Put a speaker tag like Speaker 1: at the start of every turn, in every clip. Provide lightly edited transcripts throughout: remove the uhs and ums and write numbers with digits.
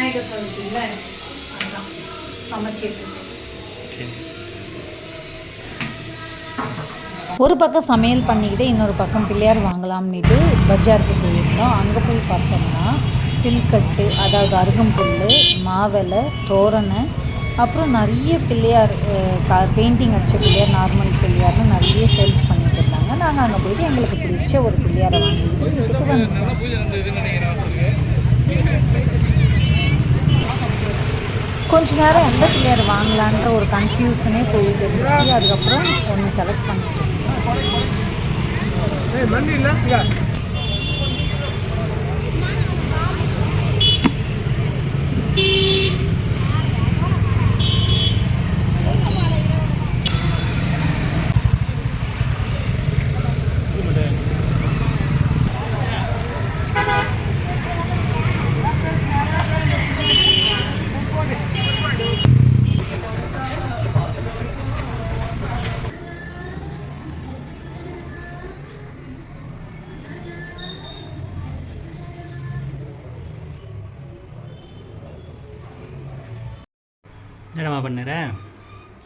Speaker 1: விநாயகர் சதுர்த்தியில் அதுதான் சமைச்சிட்டு.
Speaker 2: ஒரு பக்கம் சமையல் பண்ணிக்கிட்டு இன்னொரு பக்கம் பிள்ளையார் வாங்கலாம்னுட்டு பஜாருக்கு போயிருந்தோம். அங்கே போய் பார்த்தோம்னா பில்கட்டு, அதாவது அருகம்புல், மாவிலை, தோரணை, அப்புறம் நிறைய பிள்ளையார் பெயிண்டிங் அடித்த பிள்ளையார், நார்மல் பிள்ளையார்னு நிறைய சேல்ஸ் பண்ணிட்டு இருந்தாங்க. நாங்கள் அங்கே போய்ட்டு எங்களுக்கு பிடிச்ச ஒரு பிள்ளையாரை வாங்கிட்டு வீட்டுக்கு வந்தோம். கொஞ்ச நேரம் எந்த பிள்ளையார் வாங்கலான்ற ஒரு கன்ஃபியூஷனே போயிட்டு இருந்துச்சு. அதுக்கப்புறம் ஒன்று செலக்ட் பண்ணிட்டோம்.
Speaker 3: என்னம்மா பண்ணுற?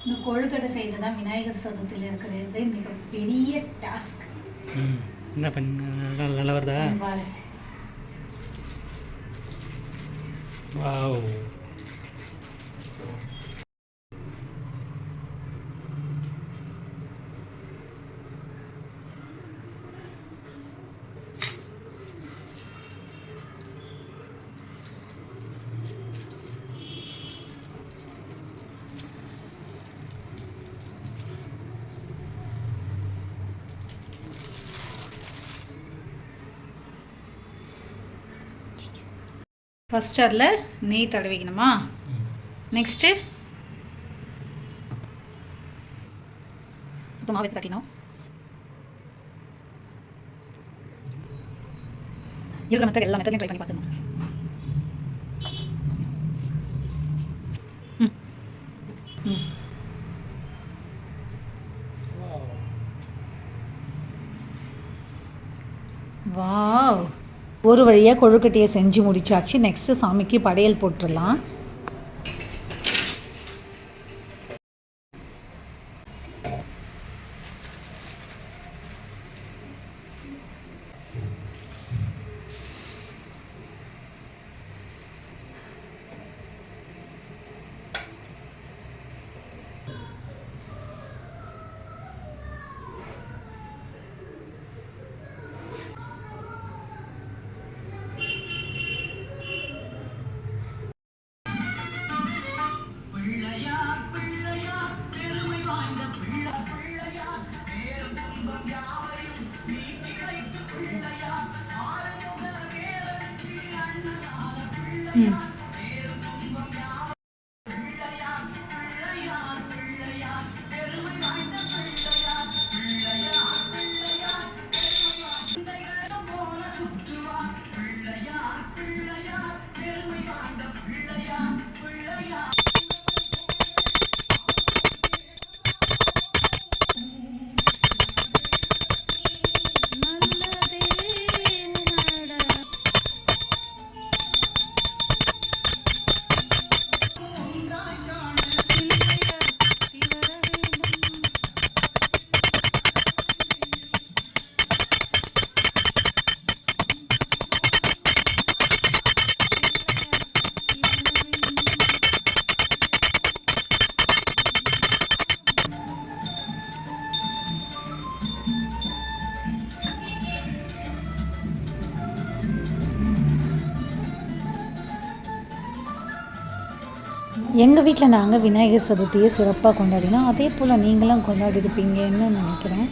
Speaker 1: இந்த கொழுக்கட்டை செய்து தான் விநாயகர் சதுர்த்தியில் இருக்கிறது மிகப்பெரிய டாஸ்க்.
Speaker 3: என்ன பண்ண நல்லா வருதா?
Speaker 1: பாரு.
Speaker 3: வாவ்.
Speaker 1: ஃபஸ்ட் அதில் நெய் தடவிக்கணுமா? நெக்ஸ்ட்டு இப்போ மாவு தட்டினோம். இருக்கிற மெத்தட் எல்லா மெத்தட்லையும் ட்ரை பண்ணி பார்த்துக்கணும்.
Speaker 2: வாவ், ஒரு வழியாக கொழுக்கட்டையை செஞ்சு முடிச்சாச்சு. நெக்ஸ்ட்டு சாமிக்கு படையல் போட்டுடலாம். எங்கள் வீட்டில் நாங்கள் விநாயகர் சதுர்த்தியை சிறப்பாக கொண்டாடினோம். அதே போல் நீங்களும் கொண்டாடிருப்பீங்கன்னு நினைக்கிறேன்.